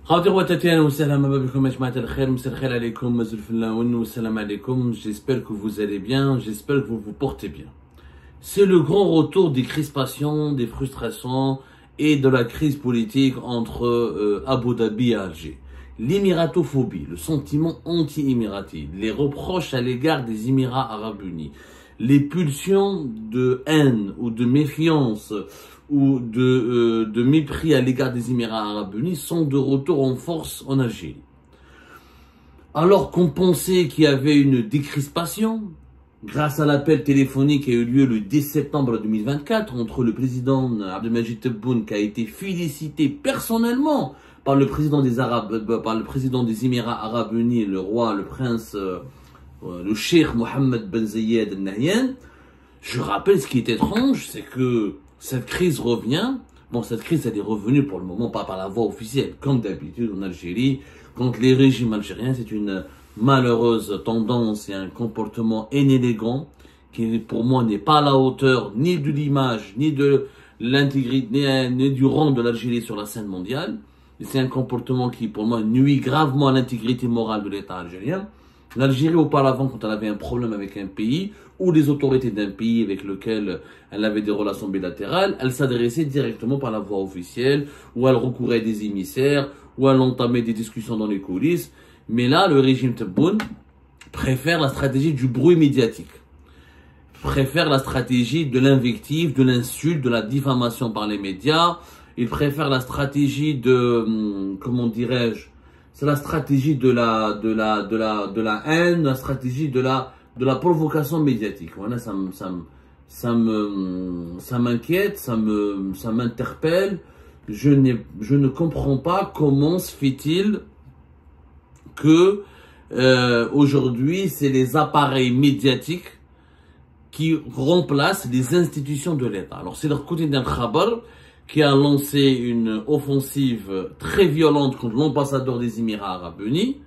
J'espère que vous allez bien, j'espère que vous vous portez bien. C'est le grand retour des crispations, des frustrations et de la crise politique entre Abu Dhabi et Alger. L'émiratophobie, le sentiment anti-émirati, les reproches à l'égard des Émirats Arabes Unis, les pulsions de haine ou de méfiance ou de mépris à l'égard des Émirats Arabes Unis sont de retour en force en Algérie. Alors qu'on pensait qu'il y avait une décrispation, grâce à l'appel téléphonique qui a eu lieu le 10 septembre 2024 entre le président Abdelmadjid Tebboune, qui a été félicité personnellement par le président des Émirats Arabes Unis, le roi, le prince, le cheikh Mohammed Ben Zayed Al Nahyan. Je rappelle, ce qui est étrange, c'est que cette crise revient. Bon, cette crise, elle est revenue pour le moment pas par la voie officielle, comme d'habitude en Algérie. Contre les régimes algériens, c'est une malheureuse tendance et un comportement inélégant qui, pour moi, n'est pas à la hauteur ni de l'image, ni de l'intégrité, ni du rang de l'Algérie sur la scène mondiale. C'est un comportement qui, pour moi, nuit gravement à l'intégrité morale de l'État algérien. L'Algérie, auparavant, quand elle avait un problème avec un pays, ou les autorités d'un pays avec lequel elle avait des relations bilatérales, elle s'adressait directement par la voie officielle, ou elle recourait à des émissaires, ou elle entamait des discussions dans les coulisses. Mais là, le régime Tebboune préfère la stratégie du bruit médiatique, préfère la stratégie de l'invective, de l'insulte, de la diffamation par les médias. Il préfère la stratégie de, comment dirais-je, c'est la stratégie de la haine, la stratégie de la provocation médiatique. Voilà, ça m'inquiète, ça m'interpelle. Je ne comprends pas comment se fait-il que aujourd'hui c'est les appareils médiatiques qui remplacent les institutions de l'État. Alors c'est le quotidien Khabar qui a lancé une offensive très violente contre l'ambassadeur des Émirats Arabes Unis.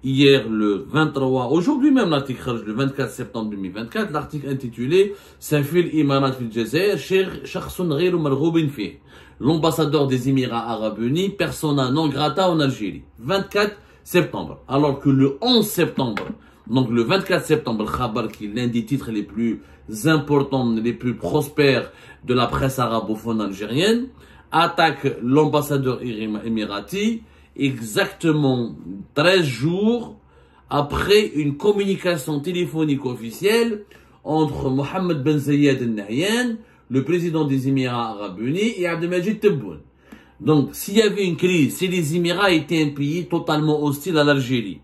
Hier, le 23, aujourd'hui même l'article, le 24 septembre 2024, l'article intitulé « Safil Imarat fil Jazair, shakhsun ghayru marghoubin fih ». L'ambassadeur des Émirats Arabes Unis, persona non grata en Algérie. 24 septembre. Alors que le 11 septembre, donc le 24 septembre, le Khabar, qui est l'un des titres les plus importants, les plus prospères de la presse arabophone algérienne, attaque l'ambassadeur émirati exactement 13 jours après une communication téléphonique officielle entre Mohammed Ben Zayed Al Nahyan, le président des Émirats Arabes Unis, et Abdelmadjid Tebboune. Donc, s'il y avait une crise, si les Émirats étaient un pays totalement hostile à l'Algérie,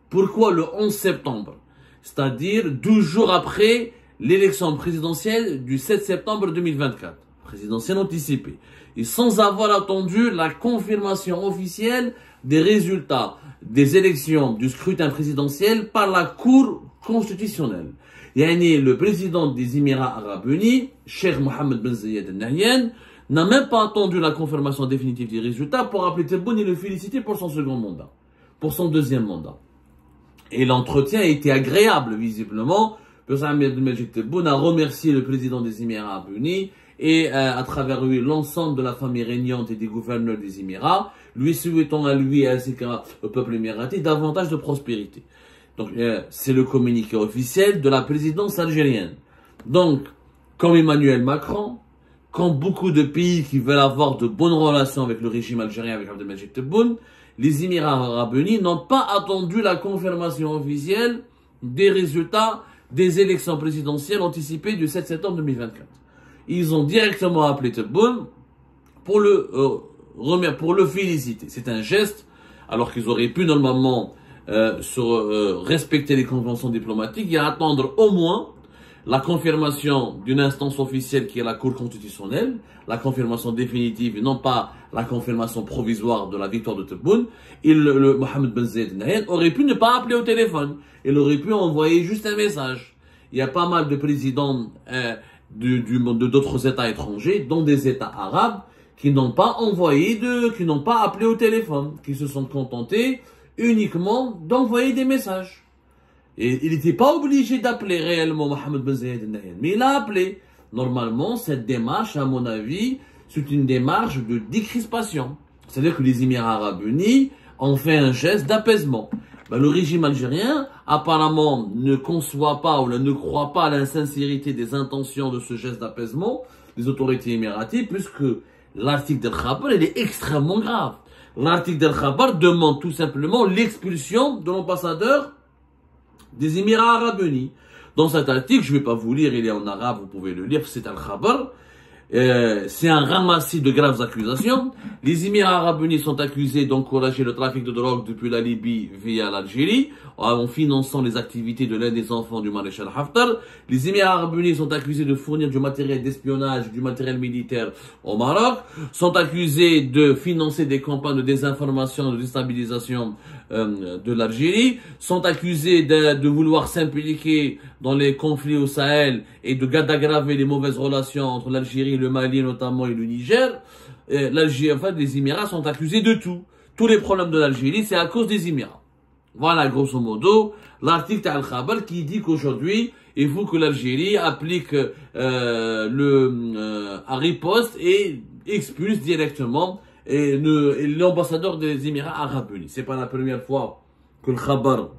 pourquoi le 11 septembre, c'est-à-dire 12 jours après l'élection présidentielle du 7 septembre 2024, présidentielle anticipée, et sans avoir attendu la confirmation officielle des résultats des élections du scrutin présidentiel par la Cour constitutionnelle. Yani, le président des Émirats Arabes Unis, Cheikh Mohammed Ben Zayed Al Nahyan, n'a même pas attendu la confirmation définitive des résultats pour appeler Tebboune et le féliciter pour son second mandat, pour son deuxième mandat. Et l'entretien a été agréable, visiblement. Abdelmadjid Tebboune a remercié le président des Émirats Arabes Unis et à travers lui l'ensemble de la famille régnante et des gouverneurs des Émirats, lui souhaitant à lui ainsi qu'au peuple émirati davantage de prospérité. Donc c'est le communiqué officiel de la présidence algérienne. Donc, comme Emmanuel Macron, comme beaucoup de pays qui veulent avoir de bonnes relations avec le régime algérien, avec Abdelmadjid Tebboune, les Émirats Arabes Unis n'ont pas attendu la confirmation officielle des résultats des élections présidentielles anticipées du 7 septembre 2024. Ils ont directement appelé Tebboune pour le féliciter. C'est un geste, alors qu'ils auraient pu normalement respecter les conventions diplomatiques et attendre au moins la confirmation d'une instance officielle qui est la Cour constitutionnelle, la confirmation définitive et non pas la confirmation provisoire de la victoire de Tebboune. Et le Mohammed Ben Zayed Al Nahyan aurait pu ne pas appeler au téléphone. Il aurait pu envoyer juste un message. Il y a pas mal de présidents d'autres États étrangers, dont des États arabes, qui n'ont pas qui n'ont pas appelé au téléphone, qui se sont contentés uniquement d'envoyer des messages. Et il n'était pas obligé d'appeler réellement Mohammed Ben Zayed Al Nahyan, mais il a appelé. Normalement, cette démarche, à mon avis, c'est une démarche de décrispation. C'est-à-dire que les Émirats Arabes Unis ont fait un geste d'apaisement. Ben, le régime algérien, apparemment, ne conçoit pas ou ne croit pas à la sincérité des intentions de ce geste d'apaisement des autorités émiraties, puisque l'article d'El Khabar, il est extrêmement grave. L'article d'El Khabar demande tout simplement l'expulsion de l'ambassadeur des Émirats Arabes Unis. Dans cet article, je ne vais pas vous lire, il est en arabe, vous pouvez le lire, c'est Al Khabar. C'est un ramassis de graves accusations. Les Émirats Arabes Unis sont accusés d'encourager le trafic de drogue depuis la Libye via l'Algérie, en finançant les activités de l'un des enfants du maréchal Haftar. Les Émirats Arabes Unis sont accusés de fournir du matériel d'espionnage, du matériel militaire au Maroc, sont accusés de financer des campagnes de désinformation, de déstabilisation de l'Algérie, sont accusés de vouloir s'impliquer dans les conflits au Sahel et d'aggraver les mauvaises relations entre l'Algérie, le Mali notamment et le Niger. L'Algérie, en fait, les Émirats sont accusés de tout. Tous les problèmes de l'Algérie, c'est à cause des Émirats. Voilà, grosso modo, l'article Al Khabar qui dit qu'aujourd'hui, il faut que l'Algérie applique à riposte et expulse directement l'ambassadeur des Émirats Arabes Unis. C'est pas la première fois que le Khabar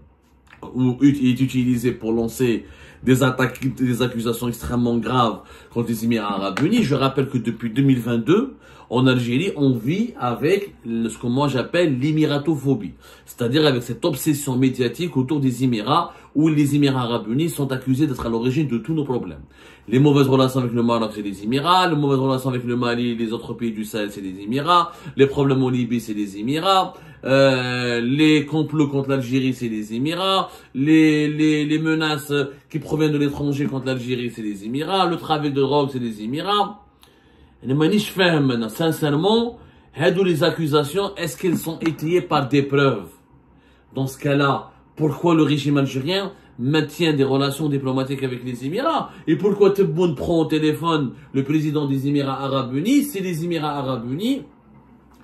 est utilisé pour lancer des attaques, des accusations extrêmement graves contre les Émirats Arabes Unis. Je rappelle que depuis 2022, en Algérie, on vit avec ce que moi j'appelle l'émiratophobie. C'est-à-dire avec cette obsession médiatique autour des Émirats, où les Émirats Arabes Unis sont accusés d'être à l'origine de tous nos problèmes. Les mauvaises relations avec le Maroc, c'est les Émirats. Les mauvaises relations avec le Mali, les autres pays du Sahel, c'est les Émirats. Les problèmes en Libye, c'est les Émirats. Les complots contre l'Algérie, c'est les Émirats. Les menaces qui proviennent de l'étranger contre l'Algérie, c'est les Émirats. Le trafic de drogue, c'est les Émirats. Sincèrement, les accusations, est-ce qu'elles sont étayées par des preuves? Dans ce cas-là, pourquoi le régime algérien maintient des relations diplomatiques avec les Émirats? Et pourquoi Tebboune prend au téléphone le président des Émirats Arabes Unis? C'est les Émirats Arabes Unis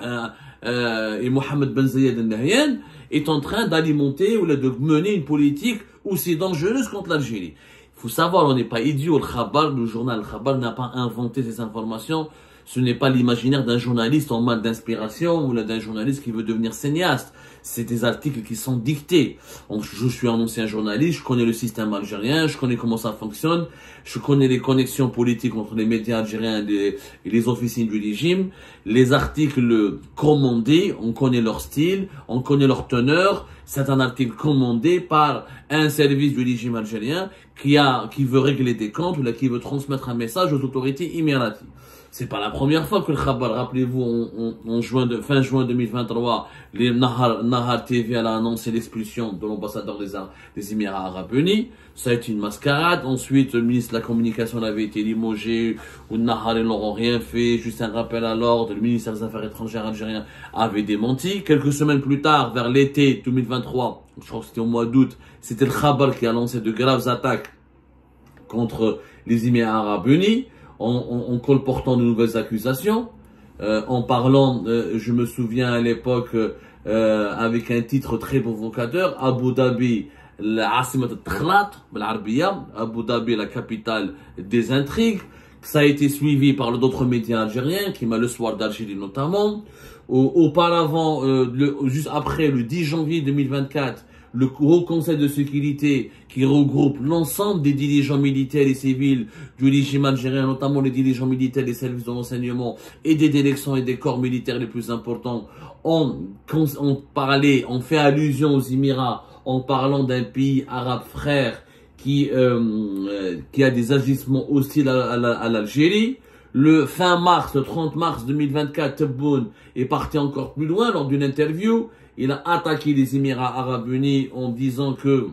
et Mohamed Ben Zayed Al Nahyan est en train d'alimenter ou de mener une politique aussi dangereuse contre l'Algérie. Il faut savoir, on n'est pas idiot. Le journal Al Khabar n'a pas inventé ces informations. Ce n'est pas l'imaginaire d'un journaliste en mode d'inspiration ou d'un journaliste qui veut devenir cinéaste. C'est des articles qui sont dictés. Je suis un ancien journaliste, je connais le système algérien, je connais comment ça fonctionne, je connais les connexions politiques entre les médias algériens et les officines du régime. Les articles commandés, on connaît leur style, on connaît leur teneur. C'est un article commandé par un service du régime algérien qui veut régler des comptes ou qui veut transmettre un message aux autorités émiraties. C'est pas la première fois que le Khabar, rappelez-vous, fin juin 2023, Nahar TV a annoncé l'expulsion de l'ambassadeur des Émirats Arabes Unis. Ça a été une mascarade. Ensuite, le ministre de la Communication avait été limogé, ou Nahar, ils n'auront rien fait, juste un rappel à l'ordre. Le ministère des Affaires étrangères algérien avait démenti. Quelques semaines plus tard, vers l'été 2023, je crois que c'était au mois d'août, c'était le Khabar qui a lancé de graves attaques contre les Émirats Arabes Unis. En colportant de nouvelles accusations, en parlant, je me souviens à l'époque, avec un titre très provocateur, Abu Dhabi, l'Asimat al-Takhlat, Abu Dhabi, la capitale des intrigues. Ça a été suivi par d'autres médias algériens, qui m'a le soir d'Algérie notamment. Auparavant, juste après, le 10 janvier 2024, le Haut Conseil de sécurité qui regroupe l'ensemble des dirigeants militaires et civils du régime algérien, notamment les dirigeants militaires des services de renseignement et des directions et des corps militaires les plus importants, ont fait allusion aux Émirats en parlant d'un pays arabe frère qui a des agissements hostiles à l'Algérie. Le 30 mars 2024, Tebboune est parti encore plus loin lors d'une interview. Il a attaqué les Émirats Arabes Unis en disant que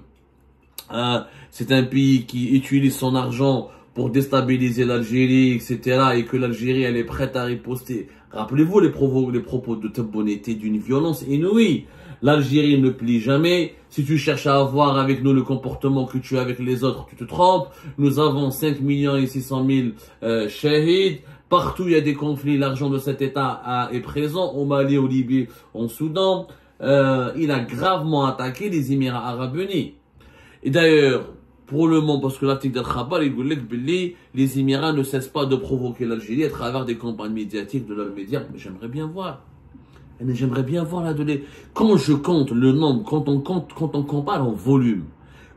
c'est un pays qui utilise son argent pour déstabiliser l'Algérie, etc. et que l'Algérie, elle est prête à riposter. Rappelez-vous, les propos de Tebboune étaient d'une violence inouïe. L'Algérie ne plie jamais. Si tu cherches à avoir avec nous le comportement que tu as avec les autres, tu te trompes. Nous avons 5 600 000 shahids. Partout il y a des conflits, l'argent de cet État est présent, au Mali, au Libye, en Soudan. Il a gravement attaqué les Émirats Arabes Unis. Et d'ailleurs, pour le moment, parce que l'article d'Al Khabar, il dit que les Émirats ne cessent pas de provoquer l'Algérie à travers des campagnes médiatiques de leurs médias. Mais j'aimerais bien voir. Et j'aimerais bien voir la donnée. Quand je compte le nombre, quand on compare en volume,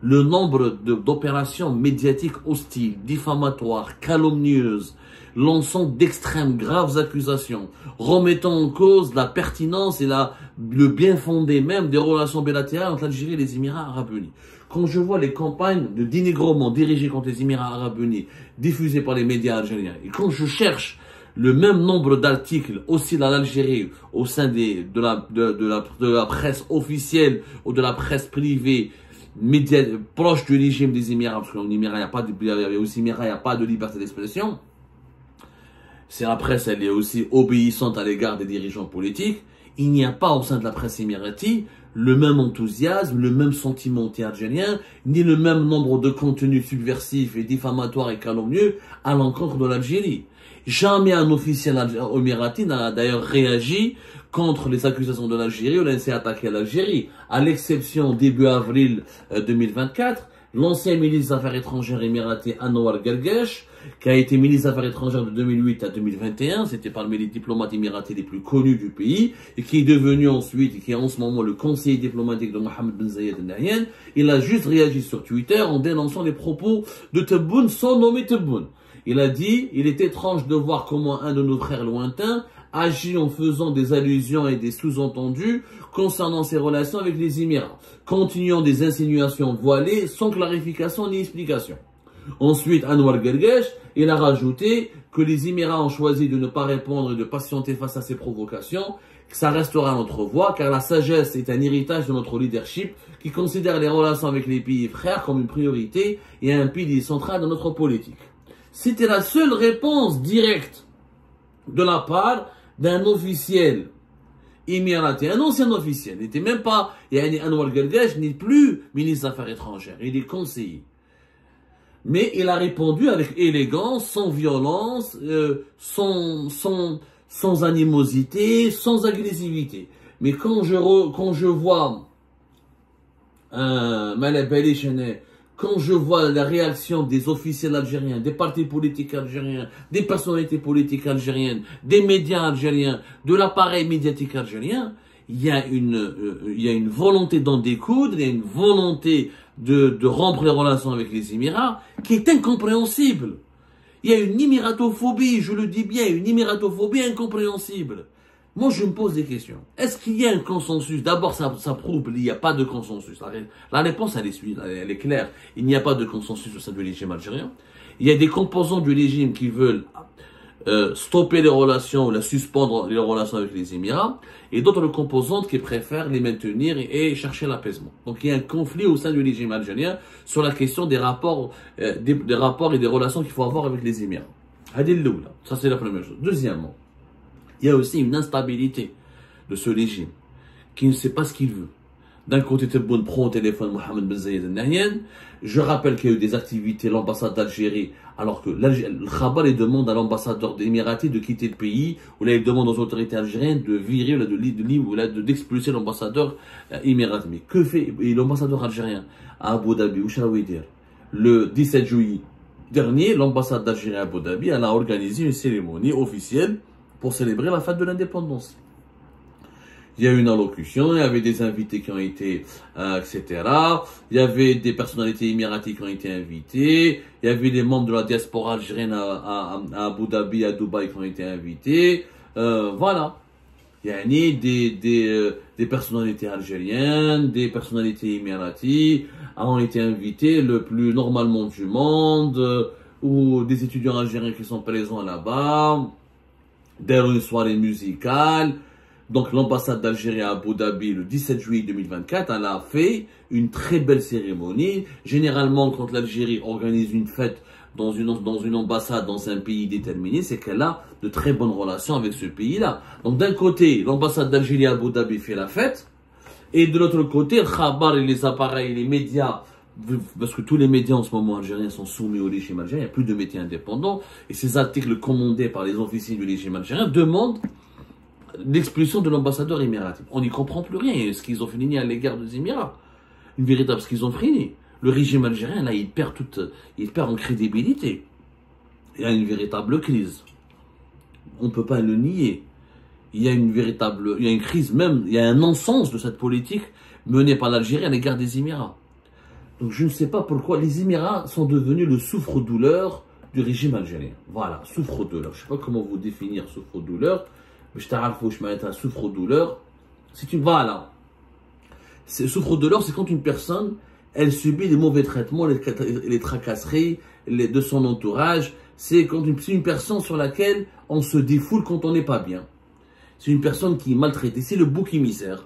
le nombre d'opérations médiatiques hostiles, diffamatoires, calomnieuses, lançant d'extrêmes graves accusations, remettant en cause la pertinence et le bien fondé même des relations bilatérales entre l'Algérie et les Émirats Arabes Unis. Quand je vois les campagnes de dénigrement dirigées contre les Émirats Arabes Unis, diffusées par les médias algériens, et quand je cherche le même nombre d'articles aussi dans l'Algérie au sein de la presse officielle ou de la presse privée, proche du régime des Émirats, parce qu'en Émirats, il n'y a pas de liberté d'expression. C'est la presse, elle est aussi obéissante à l'égard des dirigeants politiques. Il n'y a pas au sein de la presse émirati le même enthousiasme, le même sentiment anti-algérien, ni le même nombre de contenus subversifs et diffamatoires et calomnieux à l'encontre de l'Algérie. Jamais un officiel émirati n'a d'ailleurs réagi contre les accusations de l'Algérie ou s'est attaqué à l'Algérie. À l'exception début avril 2024, l'ancien ministre des Affaires étrangères émirati Anwar Gargash, qui a été ministre des Affaires étrangères de 2008 à 2021, c'était parmi les diplomates émiratis les plus connus du pays, et qui est devenu ensuite, et qui est en ce moment le conseiller diplomatique de Mohammed Ben Zayed Al Nahyan. Il a juste réagi sur Twitter en dénonçant les propos de Tebboune sans nommer Tebboune. Il a dit, il est étrange de voir comment un de nos frères lointains agit en faisant des allusions et des sous-entendus concernant ses relations avec les Émirats, continuant des insinuations voilées sans clarification ni explication. Ensuite, Anwar Gargash, il a rajouté que les Émirats ont choisi de ne pas répondre et de patienter face à ces provocations, que ça restera notre voie, car la sagesse est un héritage de notre leadership qui considère les relations avec les pays frères comme une priorité et un pilier central de notre politique. C'était la seule réponse directe de la part d'un officiel émirati, un ancien officiel. Il n'était même pas, Anwar Gargash n'est plus ministre des Affaires étrangères, il est conseiller. Mais il a répondu avec élégance, sans violence, sans animosité, sans agressivité. Mais quand je vois quand je vois la réaction des officiels algériens, des partis politiques algériens, des personnalités politiques algériennes, des médias algériens, de l'appareil médiatique algérien, il y a une volonté d'en découdre, il y a une volonté de rompre les relations avec les Émirats qui est incompréhensible. Il y a une émiratophobie, je le dis bien, une émiratophobie incompréhensible. Moi, je me pose des questions. Est-ce qu'il y a un consensus? D'abord, ça prouve qu'il n'y a pas de consensus. La réponse, elle est claire. Il n'y a pas de consensus au sein du régime algérien. Il y a des composants du régime qui veulent stopper les relations, ou suspendre les relations avec les Émirats, et d'autres composantes qui préfèrent les maintenir et chercher l'apaisement. Donc il y a un conflit au sein du régime algérien sur la question des rapports, des rapports et des relations qu'il faut avoir avec les Émirats. Ça c'est la première chose. Deuxièmement, il y a aussi une instabilité de ce régime qui ne sait pas ce qu'il veut. D'un côté, Tebboune prend au téléphone Mohammed Ben Zayed Al Nahyan. Je rappelle qu'il y a eu des activités, l'ambassade d'Algérie, alors que le Khabar demande à l'ambassadeur émirati de quitter le pays, ou là il demande aux autorités algériennes de virer, d'expulser l'ambassadeur émirati. Mais que fait l'ambassadeur algérien à Abu Dhabi, ou Sharawidir? Le 17 juillet dernier, l'ambassade d'Algérie à Abu Dhabi, elle a organisé une cérémonie officielle pour célébrer la fête de l'indépendance. Il y a eu une allocution, il y avait des invités qui ont été, etc. Il y avait des personnalités émiraties qui ont été invitées. Il y avait des membres de la diaspora algérienne à Abu Dhabi, à Dubaï qui ont été invités. Voilà. Il y a des personnalités algériennes, des personnalités émiraties ont été invitées le plus normalement du monde, ou des étudiants algériens qui sont présents là-bas, une soirée musicale. Donc l'ambassade d'Algérie à Abu Dhabi le 17 juillet 2024, elle a fait une très belle cérémonie. Généralement, quand l'Algérie organise une fête dans une ambassade dans un pays déterminé, c'est qu'elle a de très bonnes relations avec ce pays-là. Donc d'un côté, l'ambassade d'Algérie à Abu Dhabi fait la fête, et de l'autre côté, le Khabar et les appareils, les médias, parce que tous les médias en ce moment algériens sont soumis au régime algérien, il n'y a plus de médias indépendants, et ces articles commandés par les officiers du régime algérien demandent l'expulsion de l'ambassadeur émirati. On n'y comprend plus rien, schizophrénie à l'égard des Émirats. Une véritable schizophrénie. Le régime algérien, là, il perd en crédibilité. Il y a une véritable crise. On ne peut pas le nier. il y a une crise même, il y a un non-sens de cette politique menée par l'Algérie à l'égard des Émirats. Donc je ne sais pas pourquoi les Émirats sont devenus le souffre-douleur du régime algérien. Voilà, souffre-douleur. Je ne sais pas comment vous définir souffre-douleur, mais je t'arrête où je m'arrête à souffre-douleur. Voilà. Souffre-douleur, c'est quand une personne, elle subit les mauvais traitements, les tracasseries de son entourage. C'est une personne sur laquelle on se défoule quand on n'est pas bien. C'est une personne qui est maltraitée. C'est le bouc émissaire.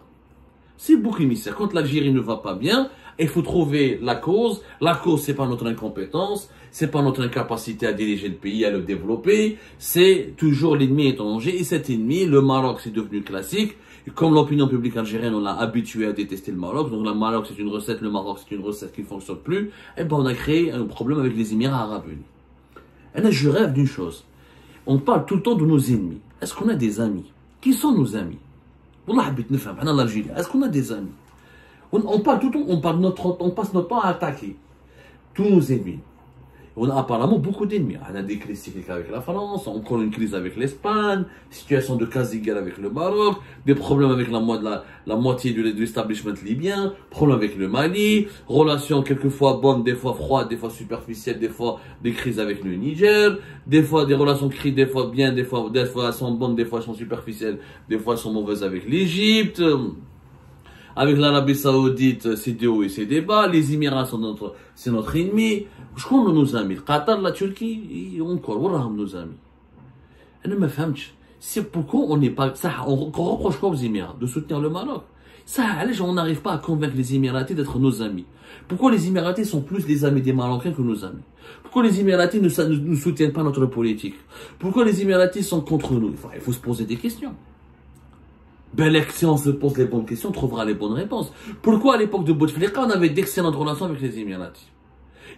C'est le bouc émissaire. Quand l'Algérie ne va pas bien, il faut trouver la cause. La cause, c'est pas notre incompétence, c'est pas notre incapacité à diriger le pays, à le développer. C'est toujours l'ennemi est en danger. Et cet ennemi, le Maroc, c'est devenu classique. Et comme l'opinion publique algérienne, on l'a habitué à détester le Maroc. Donc le Maroc, c'est une recette, le Maroc, c'est une recette qui ne fonctionne plus. Et ben, on a créé un problème avec les Émirats arabes unis. Et là, je rêve d'une chose. On parle tout le temps de nos ennemis. Est-ce qu'on a des amis? Qui sont nos amis? Wallah, l'Algérie. Est-ce qu'on a des amis? On parle tout le temps, on passe notre temps à attaquer tous nos ennemis. On a apparemment beaucoup d'ennemis. On a des crises cycliques avec la France, encore une crise avec l'Espagne, situation de quasi-guerre avec le Maroc, des problèmes avec la moitié de l'establishment libyen, problèmes avec le Mali, relations quelquefois bonnes, des fois froides, des fois superficielles, des fois des crises avec le Niger, des fois des relations crises, des fois bien, des fois elles sont bonnes, des fois elles sont superficielles, des fois elles sont mauvaises avec l'Égypte. Avec l'Arabie Saoudite, c'est des hauts et c'est des bas. Les Émirats c'est notre ennemi. Je connais nos amis. Le Qatar, la Turquie, encore, on nos amis. Je ne me fahme. C'est pourquoi on n'est pas, on reproche quoi aux Émirats? De soutenir le Maroc? On n'arrive pas à convaincre les Émiratis d'être nos amis. Pourquoi les Émiratis sont plus les amis des Marocains que nos amis? Pourquoi les Émiratis ne soutiennent pas notre politique? Pourquoi les Émiratis sont contre nous? Il faut se poser des questions. Si on se pose les bonnes questions, on trouvera les bonnes réponses. Pourquoi à l'époque de Bouteflika, on avait d'excellentes relations avec les Émiratis?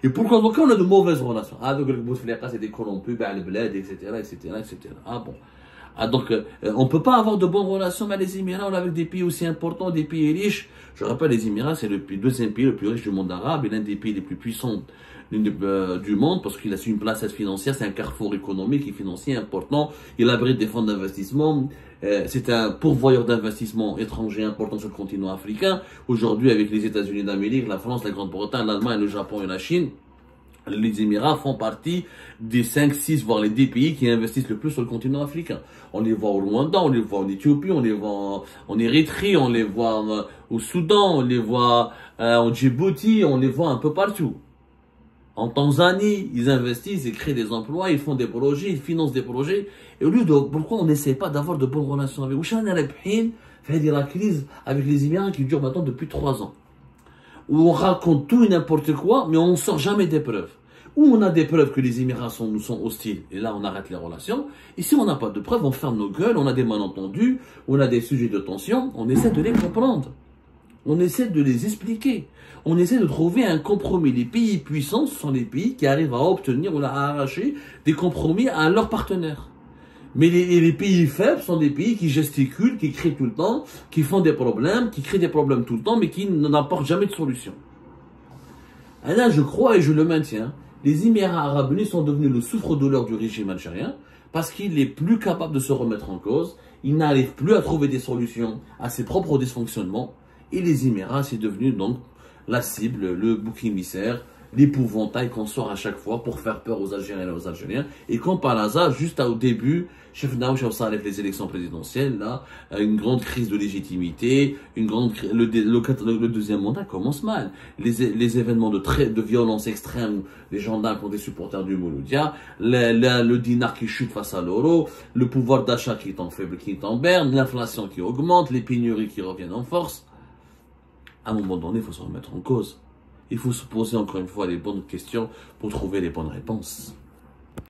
Et pourquoi on a de mauvaises relations? Donc Bouteflika, c'est des corrompus, le bled, etc., etc., etc. Donc, on ne peut pas avoir de bonnes relations avec les Émirats avec des pays aussi importants, des pays riches. Je rappelle, les Émirats, c'est le deuxième pays le plus riche du monde arabe et l'un des pays les plus puissants du monde parce qu'il a su une place financière. C'est un carrefour économique et financier important. Il abrite des fonds d'investissement. C'est un pourvoyeur d'investissement étranger important sur le continent africain. Aujourd'hui, avec les États-Unis d'Amérique, la France, la Grande-Bretagne, l'Allemagne, le Japon et la Chine, les Émirats font partie des 5, 6, voire les 10 pays qui investissent le plus sur le continent africain. On les voit au Rwanda, on les voit en Éthiopie, on les voit en Érythrée, on les voit au Soudan, on les voit en Djibouti, on les voit un peu partout. En Tanzanie, ils investissent, ils créent des emplois, ils font des projets, ils financent des projets. Et au lieu de, pourquoi on n'essaie pas d'avoir de bonnes relations avec eux? La crise avec les Émirats qui dure maintenant depuis 3 ans. Où on raconte tout et n'importe quoi, mais on ne sort jamais des preuves. Où on a des preuves que les Émirats nous sont hostiles, et là on arrête les relations. Et si on n'a pas de preuves, on ferme nos gueules, on a des malentendus, on a des sujets de tension, on essaie de les comprendre. On essaie de les expliquer. On essaie de trouver un compromis. Les pays puissants, ce sont les pays qui arrivent à obtenir ou à arracher des compromis à leurs partenaires. Mais les pays faibles sont des pays qui gesticulent, qui crient tout le temps, qui font des problèmes, qui créent des problèmes tout le temps, mais qui n'apportent jamais de solution. Et là, je crois et je le maintiens, les Émirats arabes unis sont devenus le souffre-douleur du régime algérien parce qu'il n'est plus capable de se remettre en cause, il n'arrive plus à trouver des solutions à ses propres dysfonctionnements, et les Émirats, c'est devenu donc la cible, le bouc émissaire, l'épouvantail qu'on sort à chaque fois pour faire peur aux Algériens et aux Algériens. Et comme par hasard, juste au début, avec les élections présidentielles, là, une grande crise de légitimité, le deuxième mandat commence mal. Les événements de violence extrême, les gendarmes contre des supporters du Mouloudia, le dinar qui chute face à l'euro, le pouvoir d'achat qui est en faible, qui est en berne, l'inflation qui augmente, les pénuries qui reviennent en force. À un moment donné, il faut se remettre en cause. Il faut se poser encore une fois les bonnes questions pour trouver les bonnes réponses.